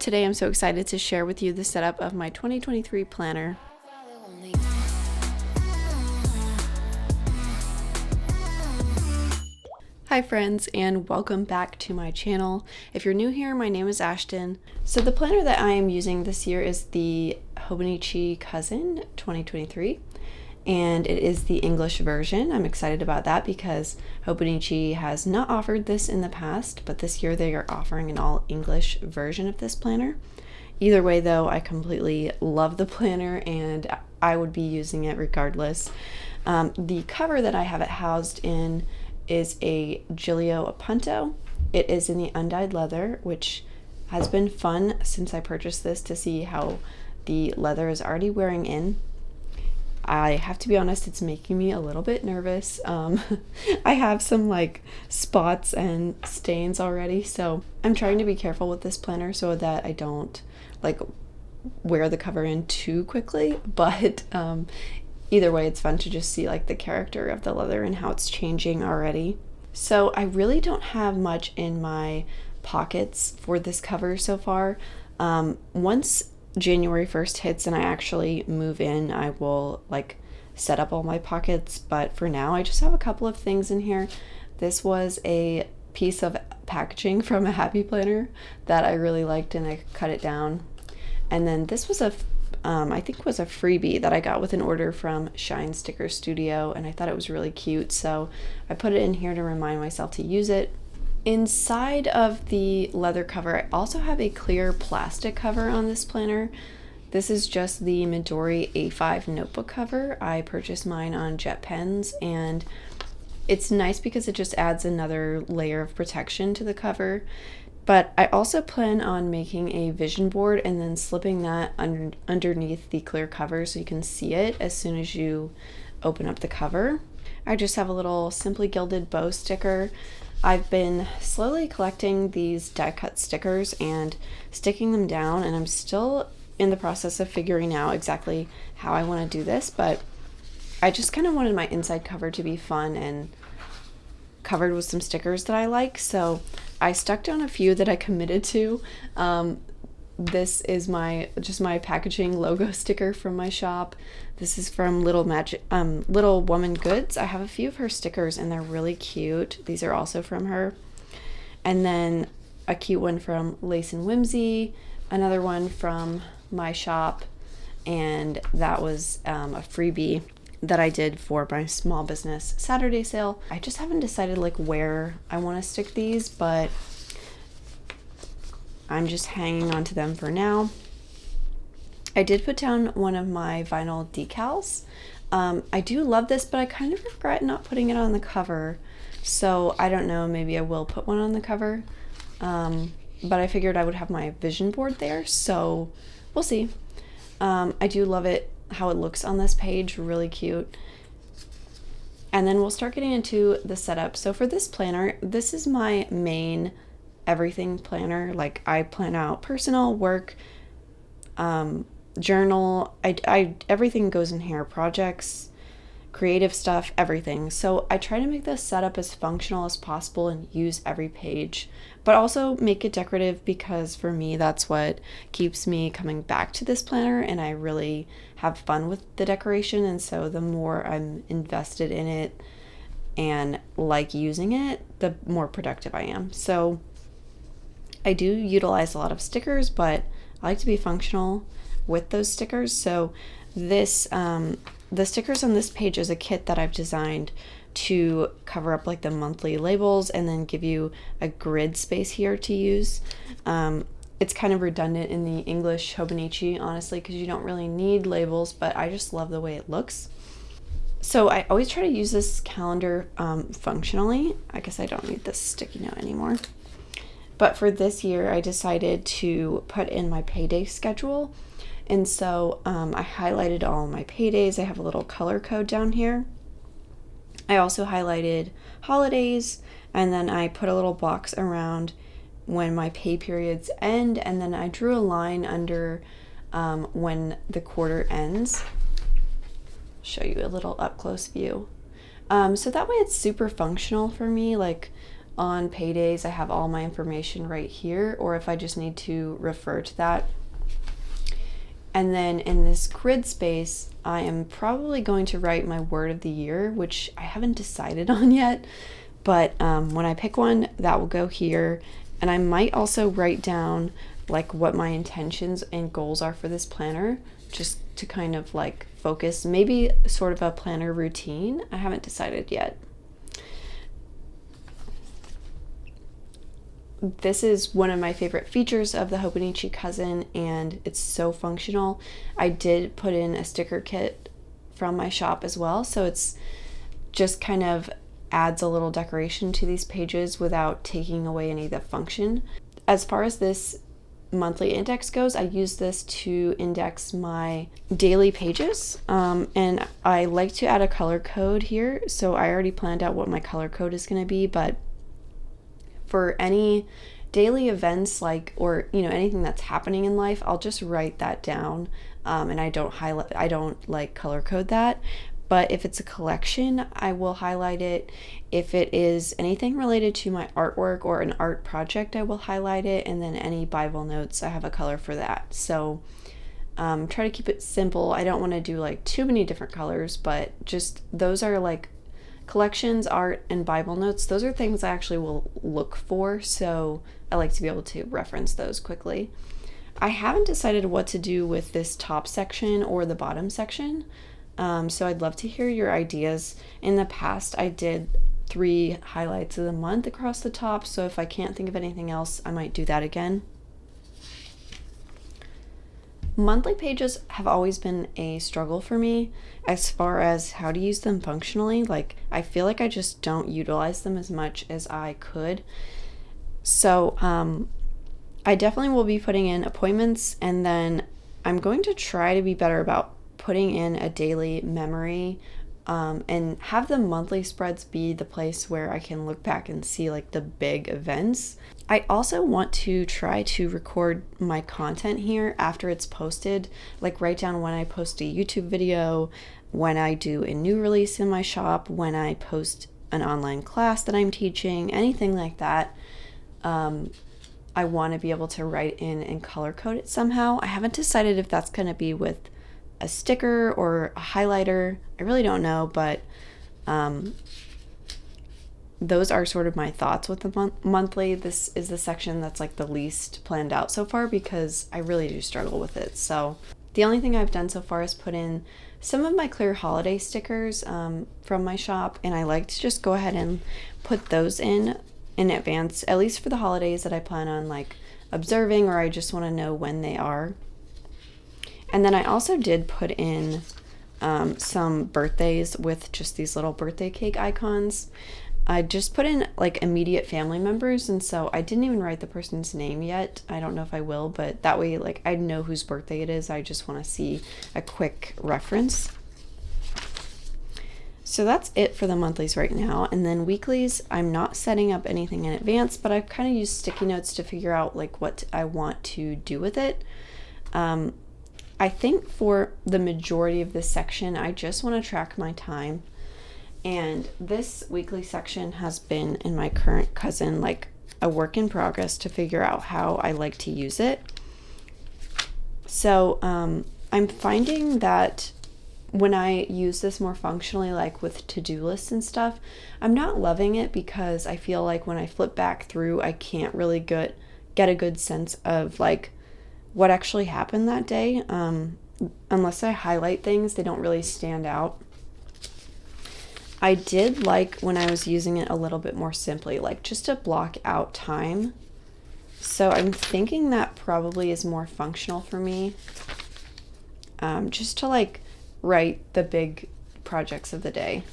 Today I'm so excited to share with you the setup of my 2023 planner. Hi friends, and welcome back to my channel. If you're new here, my name is Ashton. So the planner that I am using this year is the Hobonichi Cousin 2023. And it is the English version. I'm excited about that because Hobonichi has not offered this in the past, but this year they are offering an all English version of this planner. Either way though, I completely love the planner and I would be using it regardless. The cover that I have it housed in is a Giglio Appunto. It is in the undyed leather, which has been fun since I purchased this to see how the leather is already wearing in. I have to be honest, it's making me a little bit nervous. I have some spots and stains already, so I'm trying to be careful with this planner so that I don't wear the cover in too quickly, but either way, it's fun to just see the character of the leather and how it's changing already. So I really don't have much in my pockets for this cover so far. Once January 1st hits and I actually move in, I will set up all my pockets, but for now I just have a couple of things in here. This was a piece of packaging from a Happy Planner that I really liked and I cut it down. And then this was I think was a freebie that I got with an order from Shine Sticker Studio, and I thought it was really cute, so I put it in here to remind myself to use it. Inside of the leather cover, I also have a clear plastic cover on this planner. This is just the Midori A5 notebook cover. I purchased mine on Jet Pens, and it's nice because it just adds another layer of protection to the cover. But I also plan on making a vision board and then slipping that underneath the clear cover so you can see it as soon as you open up the cover. I just have a little Simply Gilded bow sticker. I've been slowly collecting these die cut stickers and sticking them down, and I'm still in the process of figuring out exactly how I want to do this, but I just kind of wanted my inside cover to be fun and covered with some stickers that I like, so I stuck down a few that I committed to. This is just my packaging logo sticker from my shop. This is from Little Woman Goods. I have a few of her stickers and they're really cute. These are also from her. And then a cute one from Lace and Whimsy, another one from my shop, and that was a freebie that I did for my small business Saturday sale. I just haven't decided where I want to stick these, but I'm just hanging on to them for now. I did put down one of my vinyl decals. I do love this, but I kind of regret not putting it on the cover. So I don't know, maybe I will put one on the cover. But I figured I would have my vision board there, so we'll see. I do love it, how it looks on this page, really cute. And then we'll start getting into the setup. So for this planner, this is my main everything planner. I plan out personal, work, journal, I everything goes in here, projects, creative stuff, everything. So I try to make this setup as functional as possible and use every page, but also make it decorative because for me that's what keeps me coming back to this planner, and I really have fun with the decoration, and so the more I'm invested in it and using it, the more productive I am. So I do utilize a lot of stickers, but I like to be functional with those stickers. So this the stickers on this page is a kit that I've designed to cover up the monthly labels and then give you a grid space here to use. It's kind of redundant in the English Hobonichi, honestly, because you don't really need labels, but I just love the way it looks. So I always try to use this calendar functionally. I guess I don't need this sticky note anymore. But for this year, I decided to put in my payday schedule. And so I highlighted all my paydays. I have a little color code down here. I also highlighted holidays, and then I put a little box around when my pay periods end, and then I drew a line under when the quarter ends. Show you a little up close view. So that way it's super functional for me. on paydays, I have all my information right here, or if I just need to refer to that. And then in this grid space, I am probably going to write my word of the year, which I haven't decided on yet. But when I pick one, that will go here. And I might also write down like what my intentions and goals are for this planner, just to kind of like focus, maybe sort of a planner routine. I haven't decided yet. This is one of my favorite features of the Hobonichi Cousin, and it's so functional. I did put in a sticker kit from my shop as well, so it's just kind of adds a little decoration to these pages without taking away any of the function. As far as this monthly index goes, I use this to index my daily pages, and I like to add a color code here, so I already planned out what my color code is going to be, but for any daily events, like, or anything that's happening in life, I'll just write that down, and I don't like color code that. But if it's a collection, I will highlight it. If it is anything related to my artwork or an art project, I will highlight it. And then any Bible notes, I have a color for that. So try to keep it simple. I don't want to do like too many different colors, but just those are like collections, art, and Bible notes. Those are things I actually will look for. So I like to be able to reference those quickly. I haven't decided what to do with this top section or the bottom section. So I'd love to hear your ideas. In the past, I did 3 highlights of the month across the top, so if I can't think of anything else, I might do that again. Monthly pages have always been a struggle for me as far as how to use them functionally. Like, I feel like I just don't utilize them as much as I could. So I definitely will be putting in appointments, and then I'm going to try to be better about putting in a daily memory, and have the monthly spreads be the place where I can look back and see like the big events. I also want to try to record my content here after it's posted, like write down when I post a YouTube video, when I do a new release in my shop, when I post an online class that I'm teaching, anything like that. I want to be able to write in and color code it somehow. I haven't decided if that's going to be with a sticker or a highlighter. I really don't know, but those are sort of my thoughts with the monthly. This is the section that's like the least planned out so far because I really do struggle with it. So the only thing I've done so far is put in some of my clear holiday stickers from my shop, and I like to just go ahead and put those in advance, at least for the holidays that I plan on like observing, or I just want to know when they are. And then I also did put in some birthdays with just these little birthday cake icons. I just put in like immediate family members, and so I didn't even write the person's name yet. I don't know if I will, but that way like I know whose birthday it is. I just want to see a quick reference. So that's it for the monthlies right now. And then weeklies, I'm not setting up anything in advance, but I've kind of used sticky notes to figure out like what I want to do with it. I think for the majority of this section, I just want to track my time. And this weekly section has been in my current cousin like a work in progress to figure out how I like to use it. So I'm finding that when I use this more functionally, like with to-do lists and stuff, I'm not loving it because I feel like when I flip back through, I can't really get a good sense of like what actually happened that day. Unless I highlight things, they don't really stand out. I did like when I was using it a little bit more simply, like just to block out time. So I'm thinking that probably is more functional for me. Just to like write the big projects of the day.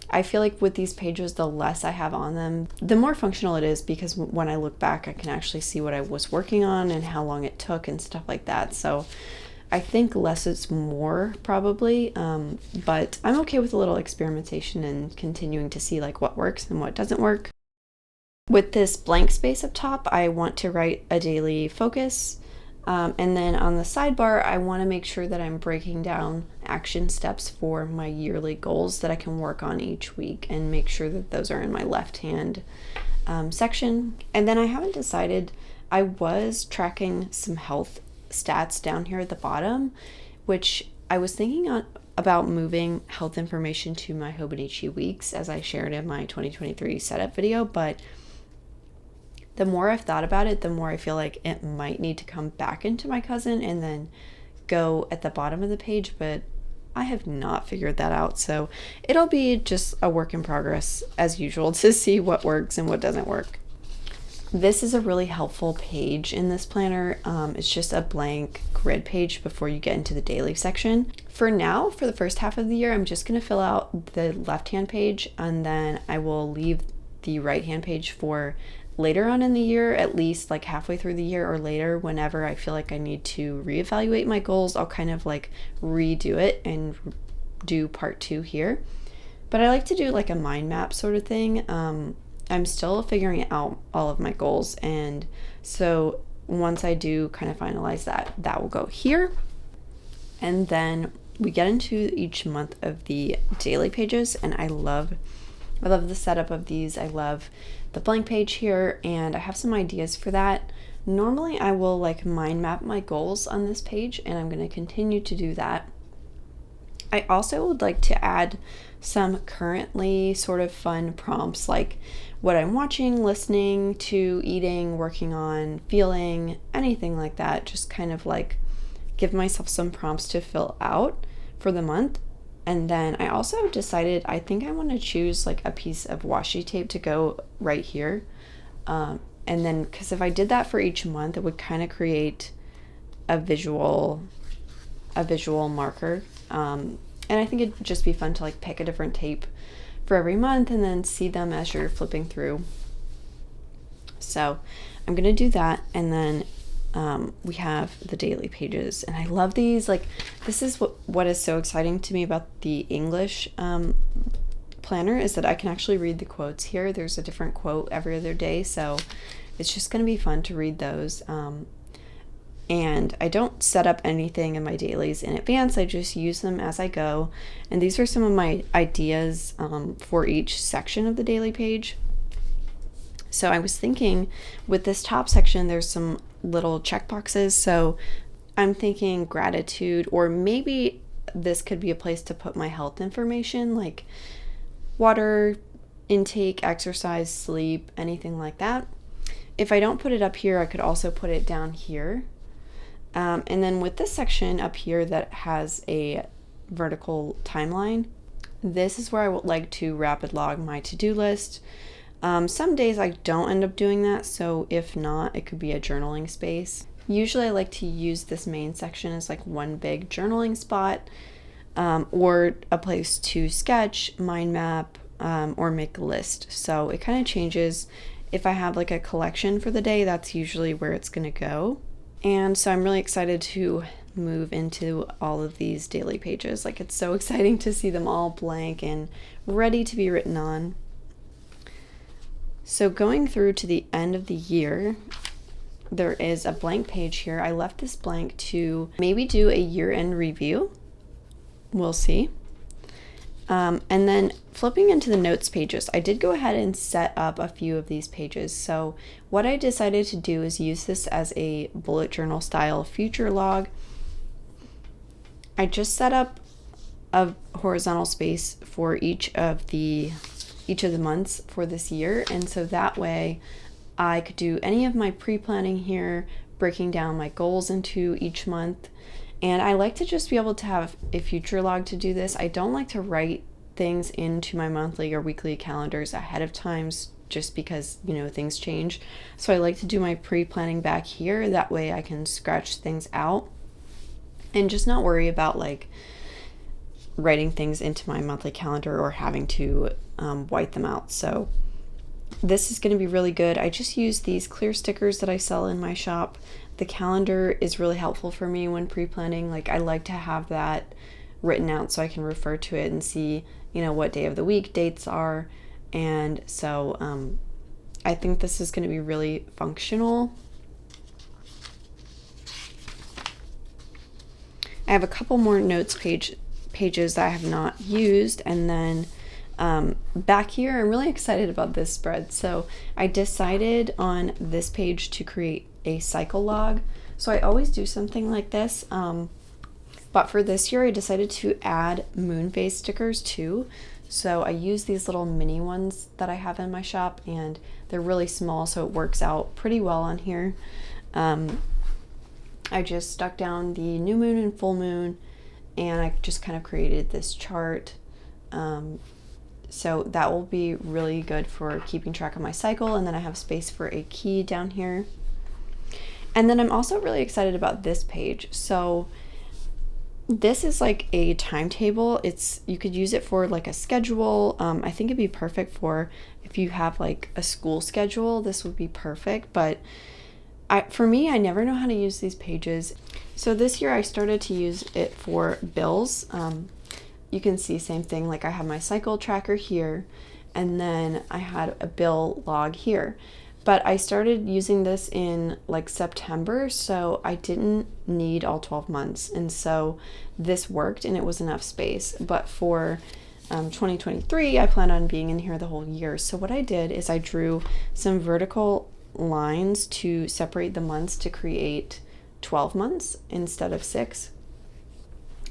I feel like with these pages, the less I have on them, the more functional it is, because when I look back, I can actually see what I was working on and how long it took and stuff like that. So I think less is more probably, but I'm okay with a little experimentation and continuing to see like what works and what doesn't work. With this blank space up top, I want to write a daily focus. And then on the sidebar, I want to make sure that I'm breaking down action steps for my yearly goals that I can work on each week, and make sure that those are in my left hand section. And then I haven't decided, I was tracking some health stats down here at the bottom, which I was thinking about moving health information to my Hobonichi weeks, as I shared in my 2023 setup video, but the more I've thought about it, the more I feel like it might need to come back into my cousin and then go at the bottom of the page, but I have not figured that out. So it'll be just a work in progress as usual to see what works and what doesn't work. This is a really helpful page in this planner. It's just a blank grid page before you get into the daily section. For now, for the first half of the year, I'm just going to fill out the left-hand page, and then I will leave the right-hand page for later on in the year, at least like halfway through the year or later, whenever I feel like I need to reevaluate my goals. I'll kind of like redo it and do part 2 here. But I like to do like a mind map sort of thing. I'm still figuring out all of my goals, and so once I do kind of finalize that, that will go here. And then we get into each month of the daily pages, and I love the setup of these. I love the blank page here, and I have some ideas for that. Normally I will like mind map my goals on this page, and I'm going to continue to do that. I also would like to add some currently sort of fun prompts, like what I'm watching, listening to, eating, working on, feeling, anything like that. Just kind of like give myself some prompts to fill out for the month. And then I also decided, I think I want to choose like a piece of washi tape to go right here. And then, because if I did that for each month, it would kind of create a visual marker. And I think it'd just be fun to like pick a different tape for every month and then see them as you're flipping through. So I'm going to do that. And then we have the daily pages, and I love these. Like, this is what is so exciting to me about the English planner, is that I can actually read the quotes here. There's a different quote every other day, so it's just going to be fun to read those. And I don't set up anything in my dailies in advance. I just use them as I go. And these are some of my ideas for each section of the daily page. So I was thinking with this top section, there's some little check boxes. So I'm thinking gratitude, or maybe this could be a place to put my health information, like water intake, exercise, sleep, anything like that. If I don't put it up here, I could also put it down here. And then with this section up here that has a vertical timeline, this is where I would like to rapid log my to-do list. Some days I don't end up doing that, so if not, it could be a journaling space. Usually I like to use this main section as like one big journaling spot, or a place to sketch, mind map, or make a list. So it kind of changes. If I have like a collection for the day, that's usually where it's going to go. And so I'm really excited to move into all of these daily pages. Like, it's so exciting to see them all blank and ready to be written on. So going through to the end of the year, there is a blank page here. I left this blank to maybe do a year-end review. We'll see. And then flipping into the notes pages, I did go ahead and set up a few of these pages. So what I decided to do is use this as a bullet journal style future log. I just set up a horizontal space for each of the months for this year, and so that way I could do any of my pre-planning here, breaking down my goals into each month. And I like to just be able to have a future log to do this. I don't like to write things into my monthly or weekly calendars ahead of time, just because, you know, things change. So I like to do my pre-planning back here. That way I can scratch things out and just not worry about like writing things into my monthly calendar or having to white them out. So this is going to be really good. I just use these clear stickers that I sell in my shop. The calendar is really helpful for me when pre-planning. Like, I like to have that written out so I can refer to it and see, you know, what day of the week dates are. And so I think this is going to be really functional. I have a couple more notes pages that I have not used, and then back here I'm really excited about this spread. So I decided on this page to create a cycle log. So I always do something like this, but for this year I decided to add moon phase stickers too. So I use these little mini ones that I have in my shop, and they're really small, so it works out pretty well on here. I just stuck down the new moon and full moon, and I just kind of created this chart. So that will be really good for keeping track of my cycle. And then I have space for a key down here. And then I'm also really excited about this page. So this is like a timetable. You could use it for like a schedule. I think it'd be perfect for if you have like a school schedule. This would be perfect. But for me, I never know how to use these pages. So this year I started to use it for bills. You can see same thing, like I have my cycle tracker here, and then I had a bill log here. But I started using this in like September, so I didn't need all 12 months. And so this worked and it was enough space. But for 2023, I plan on being in here the whole year. So what I did is I drew some vertical lines to separate the months to create 12 months instead of 6.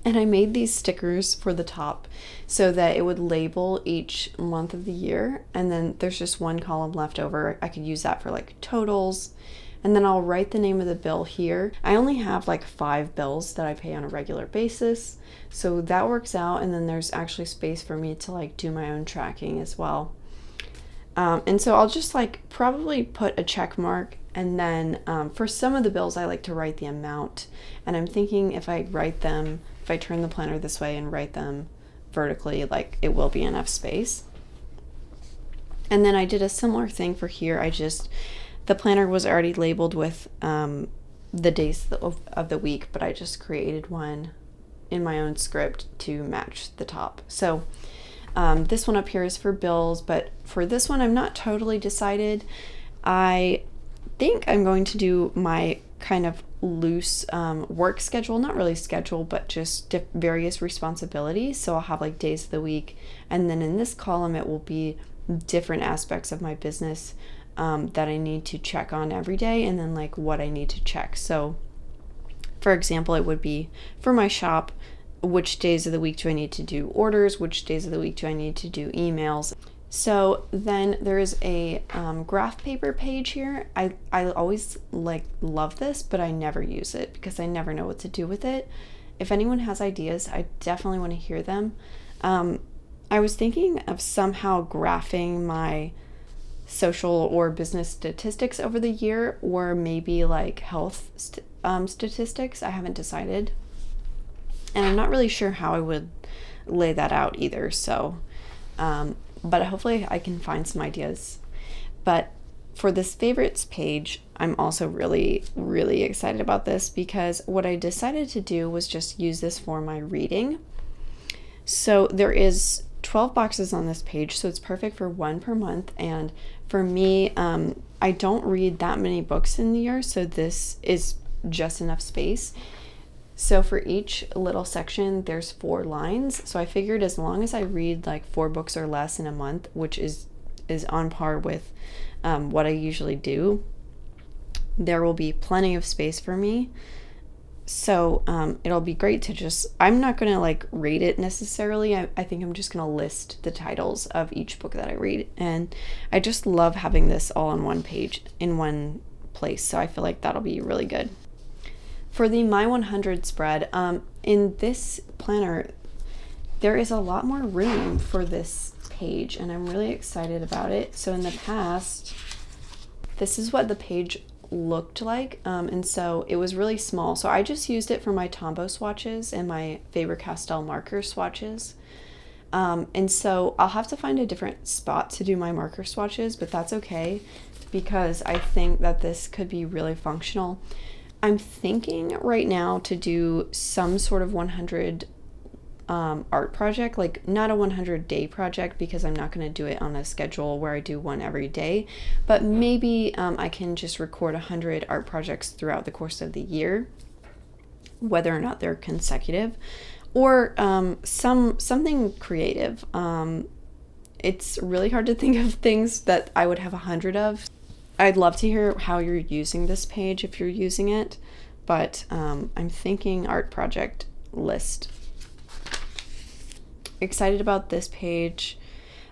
And I made these stickers for the top so that it would label each month of the year. And then there's just one column left over. I could use that for like totals. And then I'll write the name of the bill here. I only have like 5 bills that I pay on a regular basis, so that works out. And then there's actually space for me to like do my own tracking as well. And so I'll just like probably put a check mark, and then for some of the bills I like to write the amount. And I'm thinking if I turn the planner this way and write them vertically, like it will be enough space. And then I did a similar thing for here. The planner was already labeled with the days of the week, but I just created one in my own script to match the top. So this one up here is for bills, but for this one I'm not totally decided. I think I'm going to do my kind of loose work schedule, not really schedule, but just various responsibilities. So I'll have like days of the week, and then in this column it will be different aspects of my business that I need to check on every day, and then like what I need to check. So for example, it would be for my shop, which days of the week do I need to do orders, which days of the week do I need to do emails. So then there is a graph paper page here. I always love this, but I never use it because I never know what to do with it. If anyone has ideas, I definitely want to hear them. I was thinking of somehow graphing my social or business statistics over the year, or maybe like health statistics. I haven't decided. And I'm not really sure how I would lay that out either. So, but hopefully I can find some ideas. But for this favorites page, I'm also really, really excited about this because what I decided to do was just use this for my reading. So there is 12 boxes on this page, so it's perfect for one per month. And for me, I don't read that many books in the year, so this is just enough space. So for each little section, there's 4 lines. So I figured as long as I read like 4 books or less in a month, which is on par with what I usually do, there will be plenty of space for me. So it'll be great to just, I'm not going to like rate it necessarily. I think I'm just going to list the titles of each book that I read. And I just love having this all on one page in one place. So I feel like that'll be really good. For the My 100 spread, in this planner, there is a lot more room for this page, and I'm really excited about it. So in the past, this is what the page looked like, and so it was really small. So I just used it for my Tombow swatches and my Faber-Castell marker swatches. And so I'll have to find a different spot to do my marker swatches, but that's okay because I think that this could be really functional. I'm thinking right now to do some sort of 100 art project, like not a 100-day project because I'm not going to do it on a schedule where I do one every day, but maybe I can just record 100 art projects throughout the course of the year, whether or not they're consecutive, or something creative. It's really hard to think of things that I would have 100 of. I'd love to hear how you're using this page if you're using it, but I'm thinking art project list. Excited about this page.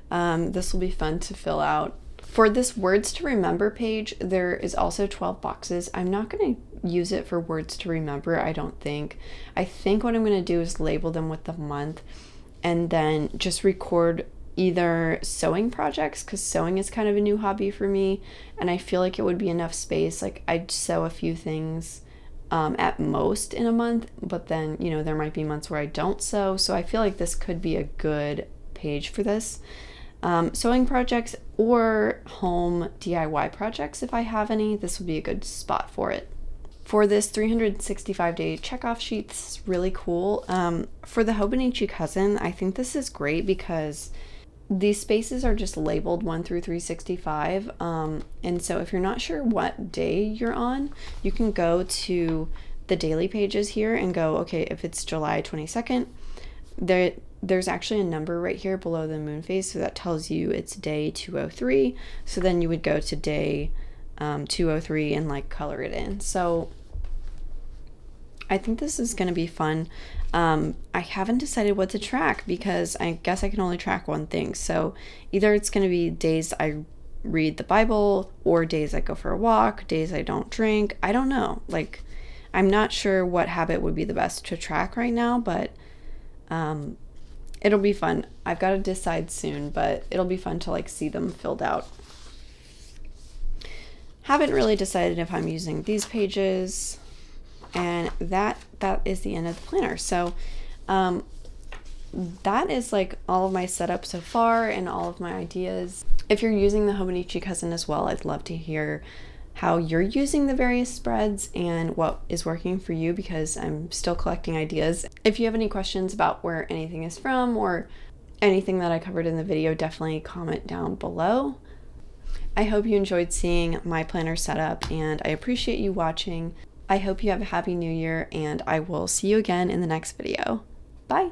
This will be fun to fill out. For this words to remember page, there is also 12 boxes. I'm not going to use it for words to remember, I don't think. I think what I'm going to do is label them with the month and then just record either sewing projects, because sewing is kind of a new hobby for me, and I feel like it would be enough space. Like, I'd sew a few things at most in a month, but then, you know, there might be months where I don't sew, so I feel like this could be a good page for this. Sewing projects or home DIY projects, if I have any, this would be a good spot for it. For this 365-day checkoff sheet, this is really cool. For the Hobonichi Cousin, I think this is great because these spaces are just labeled 1 through 365. And so if you're not sure what day you're on, you can go to the daily pages here and go, okay, if it's July 22nd, there's actually a number right here below the moon phase, so that tells you it's day 203. So then you would go to day 203 and like color it in. So I think this is going to be fun. I haven't decided what to track because I guess I can only track one thing. So either it's going to be days I read the Bible, or days I go for a walk, days I don't drink. I don't know. Like, I'm not sure what habit would be the best to track right now, but it'll be fun. I've got to decide soon, but it'll be fun to like see them filled out. Haven't really decided if I'm using these pages, and that is the end of the planner. So that is like all of my setup so far and all of my ideas. If you're using the Hobonichi Cousin as well, I'd love to hear how you're using the various spreads and what is working for you, because I'm still collecting ideas. If you have any questions about where anything is from or anything that I covered in the video, definitely comment down below. I hope you enjoyed seeing my planner setup, and I appreciate you watching. I hope you have a happy new year, and I will see you again in the next video. Bye!